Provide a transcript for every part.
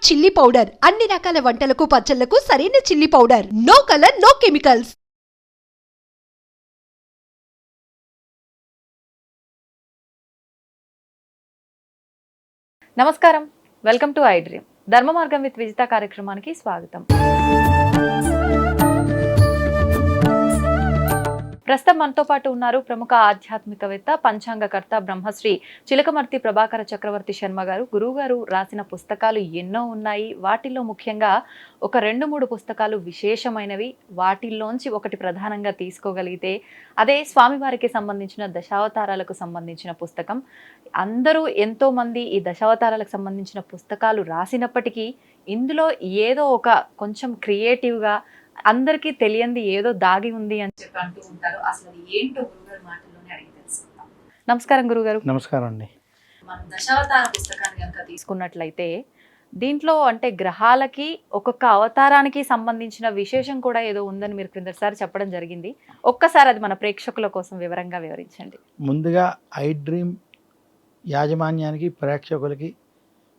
Chilli powder అన్ని రకాల వంటలకు పచ్చళ్లకు సరైన chilli powder. No colour, no chemicals. నమస్కారం, వెల్కమ్ టు ఐ డ్రీమ్. ధర్మ మార్గం విత్ విజిత కార్యక్రమానికి స్వాగతం. ప్రస్తుతం మనతో పాటు ఉన్నారు ప్రముఖ ఆధ్యాత్మికవేత్త, పంచాంగకర్త బ్రహ్మశ్రీ చిలకమర్తి ప్రభాకర చక్రవర్తి శర్మ గారు. గురువు గారు రాసిన పుస్తకాలు ఎన్నో ఉన్నాయి. వాటిల్లో ముఖ్యంగా ఒక 2-3 పుస్తకాలు విశేషమైనవి. వాటిల్లోంచి ఒకటి ప్రధానంగా తీసుకోగలిగితే అదే స్వామివారికి సంబంధించిన దశావతారాలకు సంబంధించిన పుస్తకం. అందరూ ఎంతో మంది ఈ దశావతారాలకు సంబంధించిన పుస్తకాలు రాసినప్పటికీ ఇందులో ఏదో ఒక కొంచెం క్రియేటివ్గా అందరికీ తెలియంది ఏదో దాగి ఉంది అని చెప్పి అంటూ ఉంటారు. అసలు అది ఏంటో గురుగారు మాటల్లోనే అడిగి తెలుసుకుందాం. నమస్కారం గురుగారు. నమస్కారం అండి. మనం దశావతార పుస్తకాన్ని కనుక తీసుకున్నట్లయితే దీంట్లో అంటే గ్రహాలకి ఒక్కొక్క అవతారానికి సంబంధించిన విశేషం కూడా ఏదో ఉందని మీరు క్రిందసారి చెప్పడం జరిగింది. ఒక్కసారి అది మన ప్రేక్షకుల కోసం వివరంగా వివరించండి. ముందుగా ఐ డ్రీమ్ యాజమాన్యానికి, ప్రేక్షకులకి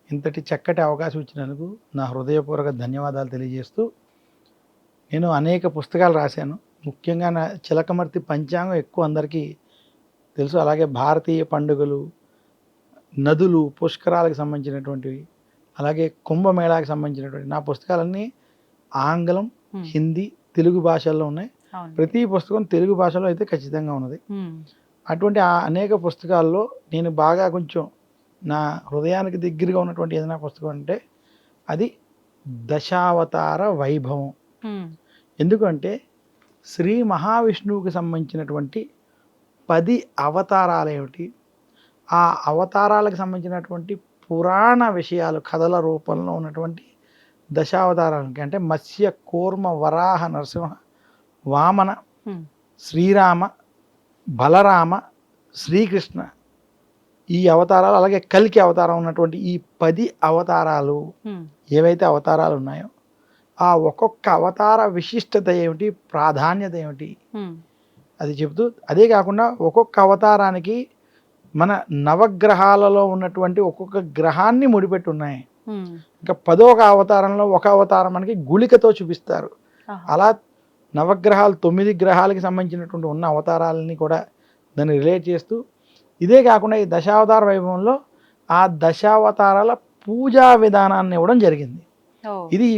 ఇంతటి చక్కటి అవకాశం ఇచ్చినందుకు నా హృదయపూర్వక ధన్యవాదాలు తెలియజేస్తూ, నేను అనేక పుస్తకాలు రాశాను. ముఖ్యంగా నా చిలకమర్తి పంచాంగం ఎక్కువ అందరికీ తెలుసు. అలాగే భారతీయ పండుగలు, నదులు, పుష్కరాలకు సంబంధించినటువంటివి, అలాగే కుంభమేళాకి సంబంధించినటువంటి నా పుస్తకాలన్నీ ఆంగ్లం, హిందీ, తెలుగు భాషల్లో ఉన్నాయి. ప్రతి పుస్తకం తెలుగు భాషలో అయితే ఖచ్చితంగా ఉన్నది. అటువంటి అనేక పుస్తకాల్లో నేను బాగా కొంచెం నా హృదయానికి దగ్గరగా ఉన్నటువంటి ఏదైనా పుస్తకం అంటే అది దశావతార వైభవం. ఎందుకంటే శ్రీ మహావిష్ణువుకి సంబంధించినటువంటి 10 అవతారాలు ఏమిటి, ఆ అవతారాలకు సంబంధించినటువంటి పురాణ విషయాలు కథల రూపంలో ఉన్నటువంటి దశావతారాలకి అంటే మత్స్య, కూర్మ, వరాహ, నరసింహ, వామన, శ్రీరామ, బలరామ, శ్రీకృష్ణ, ఈ అవతారాలు, అలాగే కల్కి అవతారం ఉన్నటువంటి ఈ 10 అవతారాలు ఏవైతే అవతారాలు ఉన్నాయో ఆ ఒక్కొక్క అవతార విశిష్టత ఏమిటి, ప్రాధాన్యత ఏమిటి అది చెబుతూ, అదే కాకుండా ఒక్కొక్క అవతారానికి మన నవగ్రహాలలో ఉన్నటువంటి ఒక్కొక్క గ్రహాన్ని ముడిపెట్టి ఉన్నాయి. ఇంకా 10వ అవతారంలో ఒక అవతారం మనకి గుళికతో చూపిస్తారు. అలా నవగ్రహాలు 9 గ్రహాలకి సంబంధించినటువంటి ఉన్న అవతారాలని కూడా దాన్ని రిలేట్ చేస్తూ, ఇదే కాకుండా ఈ దశావతార వైభవంలో ఆ దశావతారాల పూజా విధానాన్ని ఇవ్వడం జరిగింది. ఇది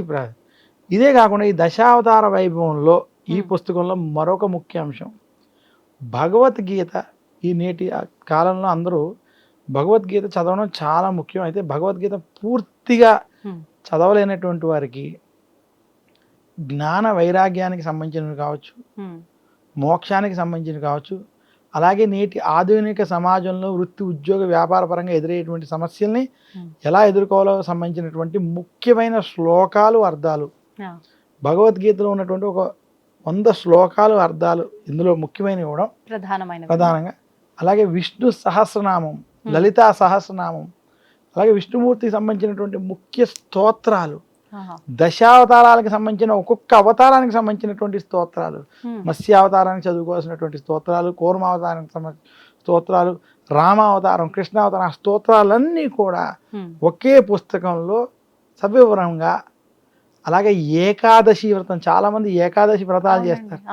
ఇదే కాకుండా ఈ దశావతార వైభవంలో ఈ పుస్తకంలో మరొక ముఖ్య అంశం భగవద్గీత. ఈ నేటి కాలంలో అందరూ భగవద్గీత చదవడం చాలా ముఖ్యం. అయితే భగవద్గీత పూర్తిగా చదవలేనటువంటి వారికి జ్ఞాన వైరాగ్యానికి సంబంధించినవి కావచ్చు, మోక్షానికి సంబంధించినవి కావచ్చు, అలాగే నేటి ఆధునిక సమాజంలో వృత్తి, ఉద్యోగ, వ్యాపార పరంగా ఎదురయ్యేటువంటి సమస్యల్ని ఎలా ఎదుర్కోవాలో సంబంధించినటువంటి ముఖ్యమైన శ్లోకాలు, అర్థాలు భగవద్గీతలో ఉన్నటువంటి ఒక 100 శ్లోకాలు, అర్థాలు ఇందులో ముఖ్యమైనవి ఇవ్వడం ప్రధానంగా. అలాగే విష్ణు సహస్రనామం, లలితా సహస్రనామం, అలాగే విష్ణుమూర్తికి సంబంధించినటువంటి ముఖ్య స్తోత్రాలు, దశావతారాలకు సంబంధించిన ఒక్కొక్క అవతారానికి సంబంధించినటువంటి స్తోత్రాలు, మత్స్యావతారానికి చదువుకోవాల్సినటువంటి స్తోత్రాలు, కూర్మావతారానికి సంబంధించిన స్తోత్రాలు, రామావతారం, కృష్ణావతారం స్తోత్రాలన్నీ కూడా ఒకే పుస్తకంలో సవివరంగా. అలాగే ఏకాదశి వ్రతం, చాలామంది ఏకాదశి వ్రతాలు చేస్తారు.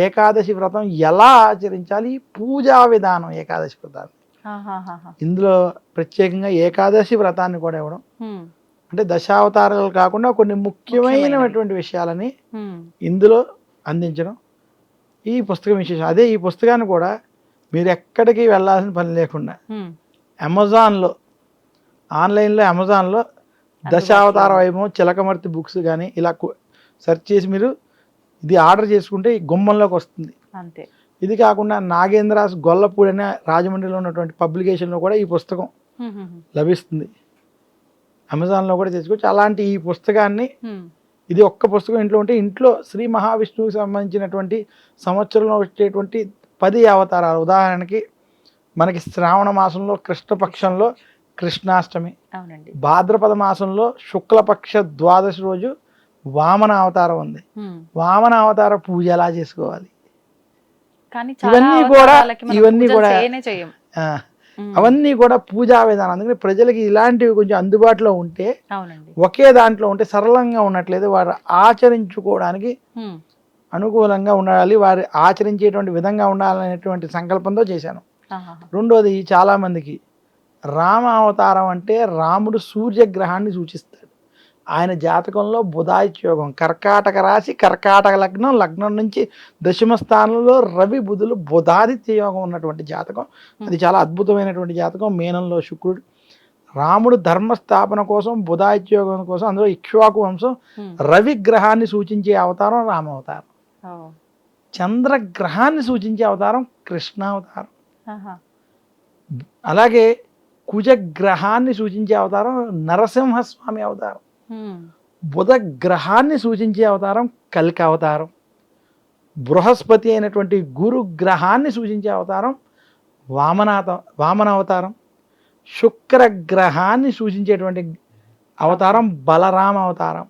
ఏకాదశి వ్రతం ఎలా ఆచరించాలి, పూజా విధానం ఏకాదశి వ్రతాన్ని ఇందులో ప్రత్యేకంగా ఏకాదశి వ్రతాన్ని కూడా ఇవ్వడం. అంటే దశావతారాలు కాకుండా కొన్ని ముఖ్యమైనటువంటి విషయాలని ఇందులో అందించడం ఈ పుస్తకం విశేషం. అదే ఈ పుస్తకాన్ని కూడా మీరు ఎక్కడికి వెళ్ళాల్సిన పని లేకుండా అమెజాన్లో, ఆన్లైన్లో అమెజాన్లో దశావతార వైభవం చిలకమర్తి బుక్స్ కానీ ఇలా సెర్చ్ చేసి మీరు ఇది ఆర్డర్ చేసుకుంటే గుమ్మంలోకి వస్తుంది. అంతే. ఇది కాకుండా నాగేంద్రాస్ గొల్లపూడి అనే రాజమండ్రిలో ఉన్నటువంటి పబ్లికేషన్లో కూడా ఈ పుస్తకం లభిస్తుంది. అమెజాన్లో కూడా తెచ్చుకోవచ్చు. అలాంటి ఈ పుస్తకాన్ని, ఇది ఒక్క పుస్తకం ఇంట్లో ఉంటే ఇంట్లో శ్రీ మహావిష్ణువుకి సంబంధించినటువంటి సంవత్సరంలో వచ్చేటువంటి 10 అవతారాలు, ఉదాహరణకి మనకి శ్రావణ మాసంలో కృష్ణపక్షంలో కృష్ణాష్టమి, భాద్రపద మాసంలో శుక్లపక్ష ద్వాదశి రోజు వామన అవతారం ఉంది. వామన అవతార పూజ ఎలా చేసుకోవాలి, ఇవన్నీ కూడా అవన్నీ కూడా పూజా విధానం. అందుకని ప్రజలకి ఇలాంటివి కొంచెం అందుబాటులో ఉంటే, అవునండి. ఒకే దాంట్లో ఉంటే సరళంగా ఉన్నట్లయితే వారు ఆచరించుకోవడానికి అనుకూలంగా ఉండాలి, వారు ఆచరించేటువంటి విధంగా ఉండాలనేటువంటి సంకల్పంతో చేశాను. రెండోది, చాలామందికి రామ అవతారం అంటే రాముడు సూర్యగ్రహాన్ని సూచిస్తాడు. ఆయన జాతకంలో బుధాదిత్య యోగం, కర్కాటక రాశి, కర్కాటక లగ్నం, లగ్నం నుంచి దశమ స్థానంలో రవి బుధులు బుధాదిత్య యోగం ఉన్నటువంటి జాతకం. అది చాలా అద్భుతమైనటువంటి జాతకం. మీనంలో శుక్రుడు, రాముడు ధర్మస్థాపన కోసం, బుధాదిత్య యోగం కోసం, అందులో ఇక్ష్వాకు వంశం, రవి గ్రహాన్ని సూచించే అవతారం రామ అవతారం. చంద్రగ్రహాన్ని సూచించే అవతారం కృష్ణ అవతారం. అలాగే కుజగ్రహాన్ని సూచించే అవతారం నరసింహస్వామి అవతారం. బుధ గ్రహాన్ని సూచించే అవతారం కల్కి అవతారం. బృహస్పతి అయినటువంటి గురు గ్రహాన్ని సూచించే అవతారం వామన అవతారం. శుక్ర గ్రహాన్ని సూచించేటువంటి అవతారం బలరామ అవతారం.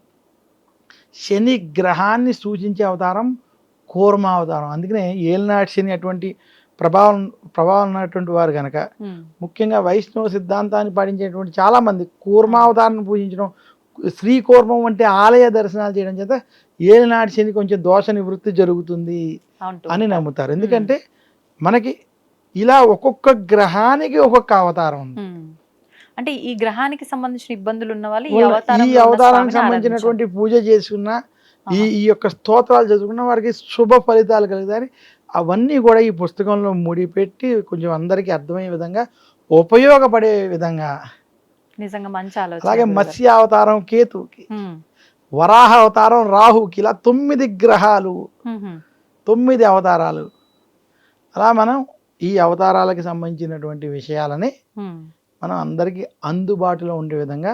శని గ్రహాన్ని సూచించే అవతారం కూర్మ అవతారం. అందుకనే ఏలినాటి శని అటువంటి ప్రభావం ఉన్నటువంటి వారు కనుక, ముఖ్యంగా వైష్ణవ సిద్ధాంతాన్ని పాటించేటువంటి చాలామంది కూర్మావతారాన్ని పూజించడం, శ్రీకూర్మం అంటే ఆలయ దర్శనాలు చేయడం చేత ఏలినాటి శని కొంచెం దోష నివృత్తి జరుగుతుంది అని నమ్ముతారు. ఎందుకంటే మనకి ఇలా ఒక్కొక్క గ్రహానికి ఒక్కొక్క అవతారం ఉంది. అంటే ఈ గ్రహానికి సంబంధించిన ఇబ్బందులు ఉన్న వాళ్ళు ఈ అవతారానికి సంబంధించినటువంటి పూజ చేసుకున్న, ఈ యొక్క స్తోత్రాలు చదువుకున్న వారికి శుభ ఫలితాలు కలుగుతాయి. అవన్నీ కూడా ఈ పుస్తకంలో ముడిపెట్టి కొంచెం అందరికీ అర్థమయ్యే విధంగా, ఉపయోగపడే విధంగా. నిజంగా మంచి ఆలోచన. అలాగే మత్స్య అవతారం కేతువుకి, వరాహ అవతారం రాహుకి, ఇలా 9 గ్రహాలు, 9 అవతారాలు. అలా మనం ఈ అవతారాలకి సంబంధించినటువంటి విషయాలని మనం అందరికీ అందుబాటులో ఉండే విధంగా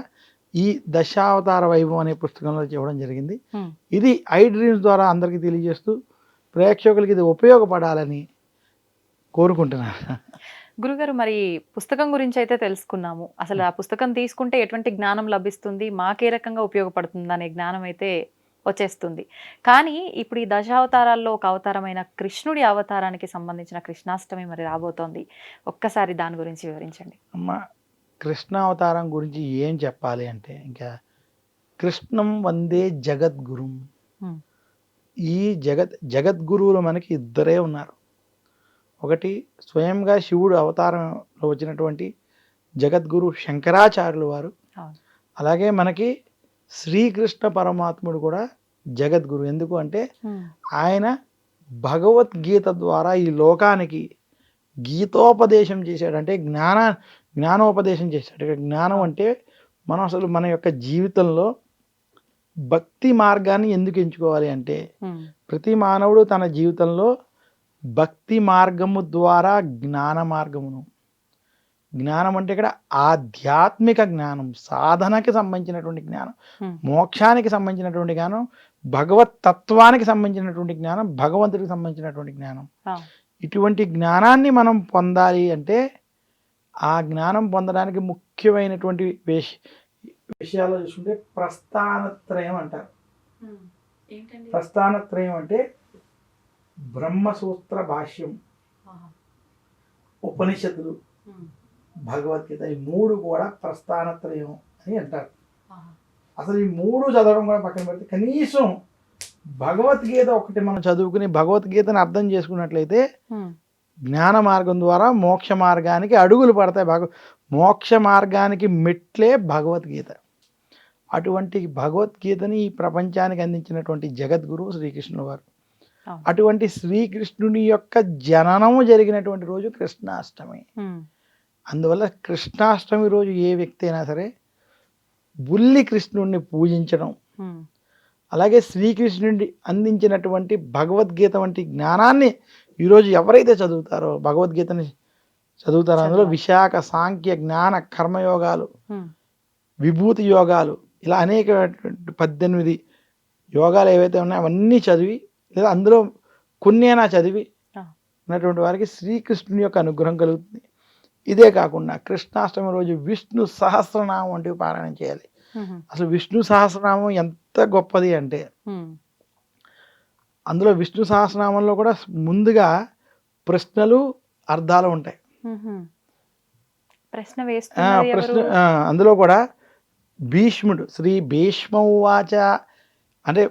ఈ దశావతార వైభవం అనే పుస్తకంలో చెప్పడం జరిగింది. ఇది ఐ డ్రీమ్స్ ద్వారా అందరికీ తెలియజేస్తూ ప్రేక్షకులకి ఇది ఉపయోగపడాలని కోరుకుంటున్నాను. గురుగారు, మరి పుస్తకం గురించి అయితే తెలుసుకున్నాము. అసలు ఆ పుస్తకం తీసుకుంటే ఎటువంటి జ్ఞానం లభిస్తుంది, మాకే రకంగా ఉపయోగపడుతుంది అనే జ్ఞానం అయితే వచ్చేస్తుంది. కానీ ఇప్పుడు ఈ దశావతారాల్లో ఒక అవతారమైన కృష్ణుడి అవతారానికి సంబంధించిన కృష్ణాష్టమి మరి రాబోతోంది. ఒక్కసారి దాని గురించి వివరించండి. అమ్మ, కృష్ణ అవతారం గురించి ఏం చెప్పాలి అంటే, ఇంకా కృష్ణం వందే జగద్గురుం. ఈ జగద్గురువులు మనకి ఇద్దరే ఉన్నారు. ఒకటి స్వయంగా శివుడు అవతారంలో వచ్చినటువంటి జగద్గురు శంకరాచార్యులు వారు. అలాగే మనకి శ్రీకృష్ణ పరమాత్ముడు కూడా జగద్గురు. ఎందుకు అంటే ఆయన భగవద్గీత ద్వారా ఈ లోకానికి గీతోపదేశం చేశాడు. అంటే జ్ఞానోపదేశం చేశాడు. ఇక్కడ జ్ఞానం అంటే మనం అసలు మన యొక్క జీవితంలో భక్తి మార్గాన్ని ఎందుకు ఎంచుకోవాలి అంటే, ప్రతి మానవుడు తన జీవితంలో భక్తి మార్గము ద్వారా జ్ఞాన మార్గమును, జ్ఞానం అంటే ఇక్కడ ఆధ్యాత్మిక జ్ఞానం, సాధనకి సంబంధించినటువంటి జ్ఞానం, మోక్షానికి సంబంధించినటువంటి జ్ఞానం, భగవత్ తత్వానికి సంబంధించినటువంటి జ్ఞానం, భగవంతుడికి సంబంధించినటువంటి జ్ఞానం. ఇటువంటి జ్ఞానాన్ని మనం పొందాలి అంటే, ఆ జ్ఞానం పొందడానికి ముఖ్యమైనటువంటి విషయాలు చూసుకుంటే ప్రస్థానత్రయం అంటారు. ప్రస్థానత్రయం అంటే బ్రహ్మసూత్ర భాష్యం, ఉపనిషత్తులు, భగవద్గీత, ఈ 3 కూడా ప్రస్థానత్రయం అని అంటారు. అసలు ఈ 3 చదవడం కూడా పక్కన పెడితే, కనీసం భగవద్గీత ఒకటి మనం చదువుకుని భగవద్గీతను అర్థం చేసుకున్నట్లయితే జ్ఞాన మార్గం ద్వారా మోక్ష మార్గానికి అడుగులు పడతాయి. మోక్ష మార్గానికి మెట్లే భగవద్గీత. అటువంటి భగవద్గీతని ఈ ప్రపంచానికి అందించినటువంటి జగద్గురు శ్రీకృష్ణుడు వారు. అటువంటి శ్రీకృష్ణుని యొక్క జననము జరిగినటువంటి రోజు కృష్ణాష్టమి. అందువల్ల కృష్ణాష్టమి రోజు ఏ వ్యక్తి అయినా సరే బుల్లి కృష్ణుడిని పూజించడం, అలాగే శ్రీకృష్ణుడి అందించినటువంటి భగవద్గీత వంటి జ్ఞానాన్ని ఈరోజు ఎవరైతే చదువుతారో, భగవద్గీతని చదువుతారో, అందులో విశాఖ, సాంఖ్య, జ్ఞాన, కర్మయోగాలు, విభూతి యోగాలు, ఇలా అనేక 18 యోగాలు ఏవైతే ఉన్నాయో అవన్నీ చదివి, లేదా అందులో కొన్నైనా చదివి ఉన్నటువంటి వారికి శ్రీకృష్ణుని యొక్క అనుగ్రహం కలుగుతుంది. ఇదే కాకుండా కృష్ణాష్టమి రోజు విష్ణు సహస్రనామం వంటివి పారాయణం చేయాలి. అసలు విష్ణు సహస్రనామం ఎంత గొప్పది అంటే, అందులో విష్ణు సహస్రనామంలో కూడా ముందుగా ప్రశ్నలు, అర్థాలు ఉంటాయి. ప్రశ్న వేస్తున్నది ప్రశ్న ఎవరు? అందులో కూడా భీష్ముడు శ్రీ భీష్మ ఉవాచ అంటే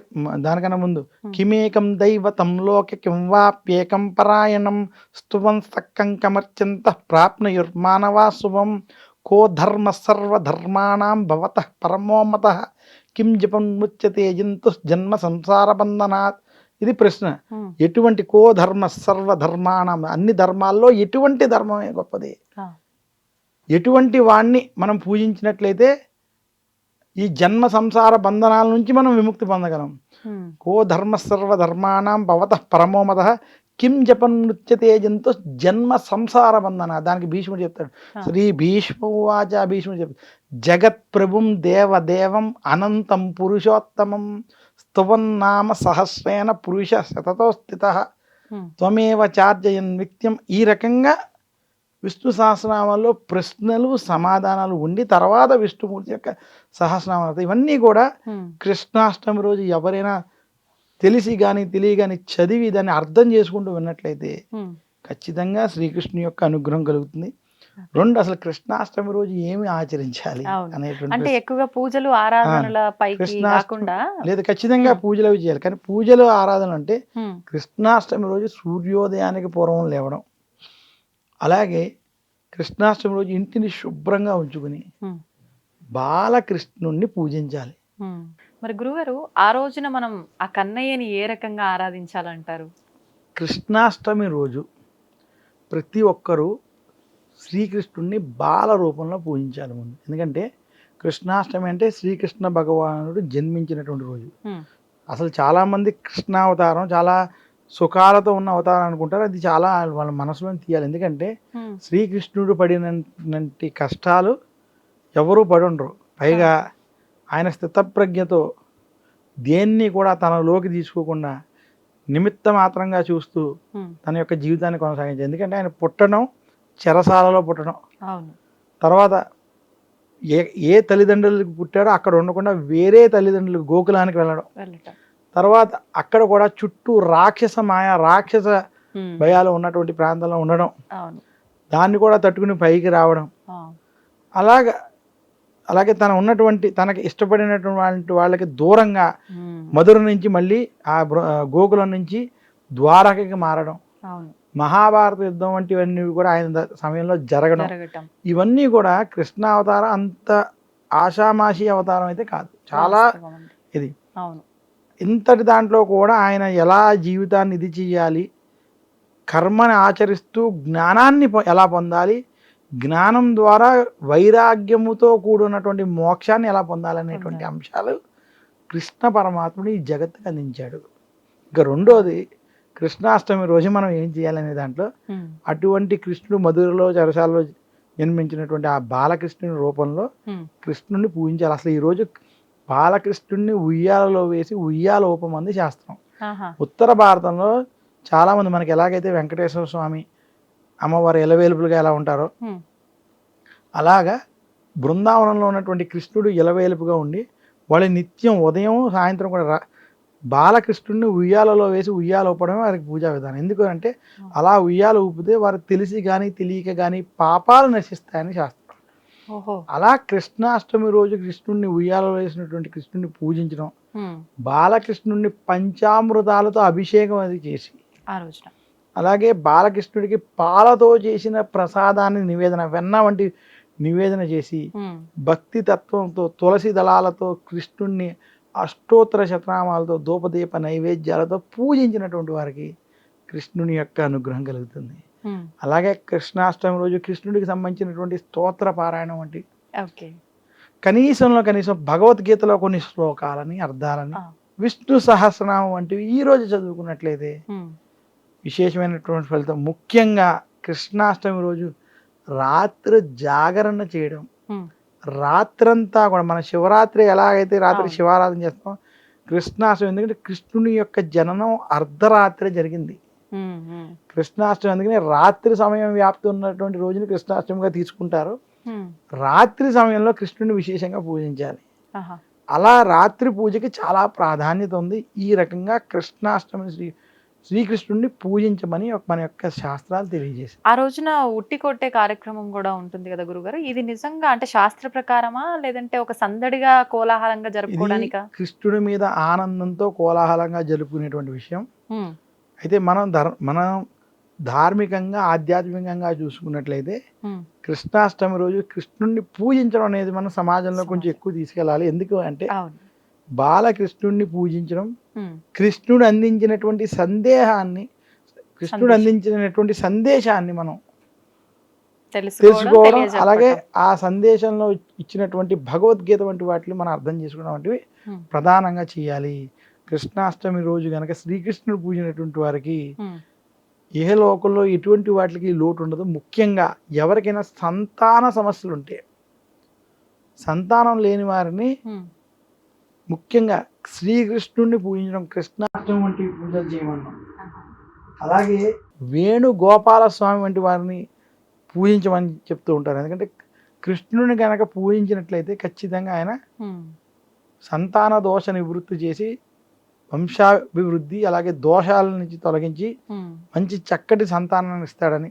దానికన్నా ముందు కిమేకం దైవతం లోక కిం వాప్యేకం పరాయణం స్తువం సక్కం కమర్చంత ప్రాప్నుయుర్మానవా శుభం కో ధర్మ సర్వధర్మాణం భవతః పరమోమత కిం జపం ముచ్యతే జంతు జన్మ సంసార బంధనాత్. ఇది ప్రశ్న. ఎటువంటి కో ధర్మ సర్వధర్మాణం, అన్ని ధర్మాల్లో ఎటువంటి ధర్మమే గొప్పది, ఎటువంటి వాణ్ణి మనం పూజించినట్లయితే ఈ జన్మ సంసార బంధనాల నుంచి మనం విముక్తి పొందగలం. కో ధర్మ సర్వధర్మాణం భవతః పరమోమత కిం జపం నృత్యతే జంతు జన్మ సంసార బంధన. దానికి భీష్ముడు చెప్తాడు. శ్రీ భీష్మ ఉవాచ భీష్ముడు చెప్తాడు జగత్ ప్రభుం దేవదేవం అనంతం పురుషోత్తమం స్తువన్నామ సహస్రేణ పురుష శతతో స్థిత త్వమేవ చార్జయన్ నిత్యం. ఈ రకంగా విష్ణు సహస్రనామాల్లో ప్రశ్నలు సమాధానాలు ఉండి తర్వాత విష్ణుమూర్తి యొక్క సహస్రనామాలు. ఇవన్నీ కూడా కృష్ణాష్టమి రోజు ఎవరైనా తెలిసి కానీ తెలియగాని చదివి దాన్ని అర్థం చేసుకుంటూ విన్నట్లయితే ఖచ్చితంగా శ్రీకృష్ణుని యొక్క అనుగ్రహం కలుగుతుంది. రెండు, అసలు కృష్ణాష్టమి రోజు ఏమి ఆచరించాలి అనేటువంటి అంటే ఎక్కువగా పూజలు ఆరాధనల పైకి కాకుండా లేదు, ఖచ్చితంగా పూజలు అవి చేయాలి. కానీ పూజలు ఆరాధన అంటే కృష్ణాష్టమి రోజు సూర్యోదయానికి పూర్వం లేవడం, అలాగే కృష్ణాష్టమి రోజు ఇంటిని శుభ్రంగా ఉంచుకుని బాలకృష్ణుణ్ణి పూజించాలి. మరి గురుగారు ఆ రోజున మనం ఆ కన్నయ్యని ఏ రకంగా ఆరాధించాలంటారు? కృష్ణాష్టమి రోజు ప్రతి ఒక్కరూ శ్రీకృష్ణుణ్ణి బాల రూపంలో పూజించాలి ముందు. ఎందుకంటే కృష్ణాష్టమి అంటే శ్రీకృష్ణ భగవానుడు జన్మించినటువంటి రోజు. అసలు చాలామంది కృష్ణావతారం చాలా సుఖాలతో ఉన్న అవతారం అనుకుంటారు. అది చాలా వాళ్ళ మనసులో తీయాలి. ఎందుకంటే శ్రీకృష్ణుడు పడినటువంటి కష్టాలు ఎవరూ పడి ఉండరు. పైగా ఆయన స్థితప్రజ్ఞతో దేన్ని కూడా తనలోకి తీసుకోకుండా నిమిత్త మాత్రంగా చూస్తూ తన యొక్క జీవితాన్ని కొనసాగించారు. ఎందుకంటే ఆయన పుట్టడం చెరసాలలో పుట్టడం, తర్వాత ఏ తల్లిదండ్రులకు పుట్టాడో అక్కడ ఉండకుండా వేరే తల్లిదండ్రులకు గోకులానికి వెళ్ళడం, తర్వాత అక్కడ కూడా చుట్టూ రాక్షస భయాలు ఉన్నటువంటి ప్రాంతంలో ఉండడం, దాన్ని కూడా తట్టుకుని పైకి రావడం, అలాగే తనకి ఇష్టపడినటువంటి వాళ్ళకి దూరంగా మధుర నుంచి మళ్ళీ ఆ గోకులం నుంచి ద్వారకకి మారడం, మహాభారత యుద్ధం వంటివన్నీ కూడా ఆయన సమయంలో జరగడం, ఇవన్నీ కూడా కృష్ణ అవతారం అంత ఆషామాషి అవతారం అయితే కాదు. చాలా ఇది ఇంతటి దాంట్లో కూడా ఆయన ఎలా జీవితాన్ని ఇది చేయాలి, కర్మని ఆచరిస్తూ జ్ఞానాన్ని ఎలా పొందాలి, జ్ఞానం ద్వారా వైరాగ్యముతో కూడినటువంటి మోక్షాన్ని ఎలా పొందాలనేటువంటి అంశాలు కృష్ణ పరమాత్ముడు ఈ జగత్తుకు అందించాడు. ఇక రెండోది కృష్ణాష్టమి రోజు మనం ఏం చేయాలనే దాంట్లో అటువంటి కృష్ణుడు మధురలో చెరసాలలో జన్మించినటువంటి ఆ బాలకృష్ణుని రూపంలో కృష్ణుడిని పూజించాలి. అసలు ఈరోజు బాలకృష్ణుడిని ఉయ్యాలలో వేసి ఉయ్యాల ఉపమంది శాస్త్రం. ఉత్తర భారతంలో చాలా మంది మనకి ఎలాగైతే వెంకటేశ్వర స్వామి అమ్మవారు ఎలవేలుపులుగా ఎలా ఉంటారో అలాగా బృందావనంలో ఉన్నటువంటి కృష్ణుడు ఎలవేలుపుగా ఉండి వాళ్ళు నిత్యం ఉదయం సాయంత్రం కూడా బాలకృష్ణుడిని ఉయ్యాలలో వేసి ఉయ్యాల ఊపడమే వారికి పూజా విధానం. ఎందుకు అంటే అలా ఉయ్యాల ఊపితే వారు తెలిసి కానీ తెలియక కానీ పాపాలు నశిస్తాయని శాస్త్రం. అలా కృష్ణాష్టమి రోజు కృష్ణుడిని ఉయ్యాలలో వేసినటువంటి కృష్ణుడిని పూజించడం, బాలకృష్ణుడిని పంచామృతాలతో అభిషేకం అది చేసి ఆ రోజున అలాగే బాలకృష్ణుడికి పాలతో చేసిన ప్రసాదాన్ని నివేదన, వెన్న వంటి నివేదన చేసి భక్తి తత్వంతో తులసి దళాలతో కృష్ణుడిని అష్టోత్తర శతనామాలతో ధూపదీప నైవేద్యాలతో పూజించినటువంటి వారికి కృష్ణుని యొక్క అనుగ్రహం కలుగుతుంది. అలాగే కృష్ణాష్టమి రోజు కృష్ణుడికి సంబంధించినటువంటి స్తోత్ర పారాయణం వంటి కనీసం భగవద్గీతలో కొన్ని శ్లోకాలని అర్థాలని విష్ణు సహస్రనామం వంటివి ఈ రోజు చదువుకున్నట్లయితే విశేషమైనటువంటి ఫలితం. ముఖ్యంగా కృష్ణాష్టమి రోజు రాత్రి జాగరణ చేయడం, రాత్రంతా కూడా మన శివరాత్రి ఎలాగైతే రాత్రి శివారాధన చేస్తాం, కృష్ణాష్టమి ఎందుకంటే కృష్ణుని యొక్క జననం అర్ధరాత్రి జరిగింది. కృష్ణాష్టమి అందుకని రాత్రి సమయం వ్యాప్తి ఉన్నటువంటి రోజుని కృష్ణాష్టమిగా తీసుకుంటారు. రాత్రి సమయంలో కృష్ణుని విశేషంగా పూజించాలి. అలా రాత్రి పూజకి చాలా ప్రాధాన్యత ఉంది. ఈ రకంగా కృష్ణాష్టమి శ్రీకృష్ణుడిని పూజించమని మన యొక్క శాస్త్రాలు తెలియజేశాయి. ఆ రోజున ఉట్టి కొట్టే కార్యక్రమం కూడా ఉంటుంది కదా గురుగారు, ఇది నిజంగా అంటే శాస్త్ర ప్రకారమా లేదంటే ఒక సందడిగా కోలాహలంగా ఇది జరుపుకోవడానికా? కృష్ణుడి మీద ఆనందంతో కోలాహలంగా జరుపుకునేటువంటి విషయం. ఉమ్, అయితే మనం ధార్మికంగా ఆధ్యాత్మికంగా చూసుకున్నట్లయితే ఉమ్, కృష్ణాష్టమి రోజు కృష్ణుడిని పూజించడం అనేది మన సమాజంలో కొంచెం సమాజం. ఎక్కువ తీసుకెళ్ళాలి. ఎందుకు అంటే అవును. బాలకృష్ణుడిని పూజించడం, ఉమ్, కృష్ణుడు అందించినటువంటి కృష్ణుడు అందించినటువంటి సందేశాన్ని మనం తెలుసుకోవడం, అలాగే ఆ సందేశంలో ఇచ్చినటువంటి భగవద్గీత వంటి వాటిని మనం అర్థం చేసుకోవడం వంటివి ప్రధానంగా చేయాలి. కృష్ణాష్టమి రోజు కనుక శ్రీకృష్ణుడు పూజినటువంటి వారికి లోకంలో ఎటువంటి వాటికి లోటు ఉండదు. ముఖ్యంగా ఎవరికైనా సంతాన సమస్యలు ఉంటే, సంతానం లేని వారిని ముఖ్యంగా శ్రీకృష్ణుడిని పూజించడం, కృష్ణాష్టమి వంటి పూజలు చేయమన్నాం. అలాగే వేణుగోపాల స్వామి వంటి వారిని పూజించమని చెప్తూ ఉంటారు. ఎందుకంటే కృష్ణుడిని కనుక పూజించినట్లయితే ఖచ్చితంగా ఆయన సంతాన దోష నివృత్తి చేసి వంశాభివృద్ధి, అలాగే దోషాల నుంచి తొలగించి మంచి చక్కటి సంతానాన్ని ఇస్తాడని,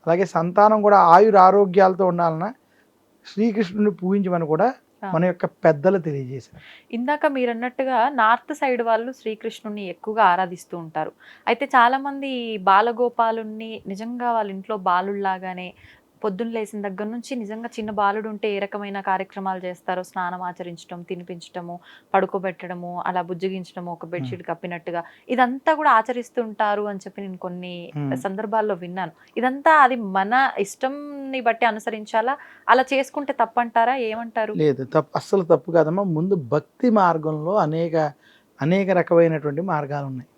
అలాగే సంతానం కూడా ఆయురారోగ్యాలతో ఉండాలన్న శ్రీకృష్ణుడిని పూజించమని కూడా మన యొక్క పెద్దలు తెలియజేశారు. ఇందాక మీరు అన్నట్టుగా నార్త్ సైడ్ వాళ్ళు శ్రీకృష్ణుని ఎక్కువగా ఆరాధిస్తూ ఉంటారు. అయితే చాలా మంది బాలగోపాలుని నిజంగా వాళ్ళ ఇంట్లో బాలుల్లాగానే పొద్దున్న లేచిన దగ్గర నుంచి నిజంగా చిన్న బాలుడు ఉంటే ఏ రకమైన కార్యక్రమాలు చేస్తారో, స్నానం ఆచరించడం, తినిపించడము, పడుకోబెట్టడము, అలా బుజ్జగించడము, ఒక బెడ్షీట్ కప్పినట్టుగా ఇదంతా కూడా ఆచరిస్తుంటారు అని చెప్పి నేను కొన్ని సందర్భాల్లో విన్నాను. ఇదంతా అది మన ఇష్టంని బట్టి అనుసరించాలా, అలా చేసుకుంటే తప్పంటారా, ఏమంటారు? లేదు, అస్సలు తప్పు కాదమ్మా. ముందు భక్తి మార్గంలో అనేక రకమైనటువంటి మార్గాలు ఉన్నాయి.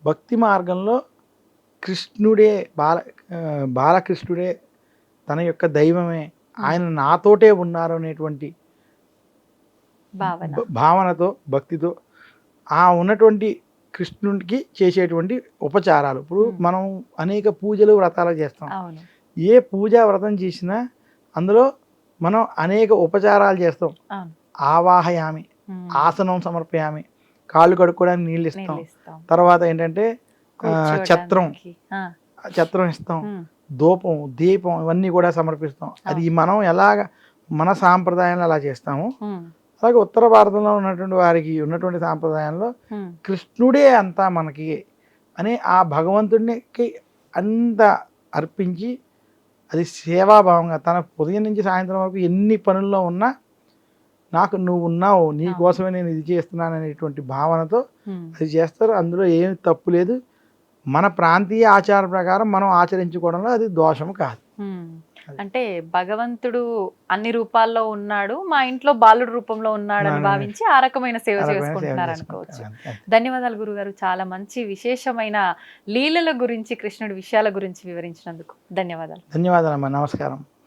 భక్తి మార్గంలో కృష్ణుడే బాలకృష్ణుడే తన యొక్క దైవమే, ఆయన నాతోటే ఉన్నారు అనేటువంటి భావనతో, భక్తితో ఆ ఉన్నటువంటి కృష్ణుడికి చేసేటువంటి ఉపచారాలు. ఇప్పుడు మనం అనేక పూజలు వ్రతాలు చేస్తాం. ఏ పూజా వ్రతం చేసినా అందులో మనం అనేక ఉపచారాలు చేస్తాం. ఆవాహయామి, ఆసనం సమర్పయామి, కాళ్ళు కడుక్కోవడానికి నీళ్ళు ఇస్తాం. తర్వాత ఏంటంటే ఛత్రం ఇస్తాం, ధూపం, దీపం ఇవన్నీ కూడా సమర్పిస్తాం. అది మనం మన సాంప్రదాయంలో అలా చేస్తాము. అలాగే ఉత్తర భారతంలో ఉన్నటువంటి వారికి ఉన్నటువంటి సాంప్రదాయంలో కృష్ణుడే అంతా మనకి అని ఆ భగవంతుడికి అంత అర్పించి, అది సేవాభావంగా తన ఉదయం నుంచి సాయంత్రం వరకు ఎన్ని పనుల్లో ఉన్నా నాకు నువ్వు ఉన్నావు, నీ కోసమే నేను ఇది చేస్తున్నాను అనేటువంటి భావనతో అది చేస్తారు. అందులో ఏమి తప్పు లేదు. మన ప్రాంతీయ ఆచార ప్రకారం మనం ఆచరించుకోవడంలో అది దోషం కాదు. అంటే భగవంతుడు అన్ని రూపాల్లో ఉన్నాడు, మా ఇంట్లో బాలుడు రూపంలో ఉన్నాడు అని భావించి ఆ రకమైన సేవ చేసుకుంటున్నారు అనుకోవచ్చు. ధన్యవాదాలు గురుగారు, చాలా మంచి విశేషమైన లీలల గురించి, కృష్ణుడి విషయాల గురించి వివరించినందుకు ధన్యవాదాలు. ధన్యవాదాలమ్మా, నమస్కారం.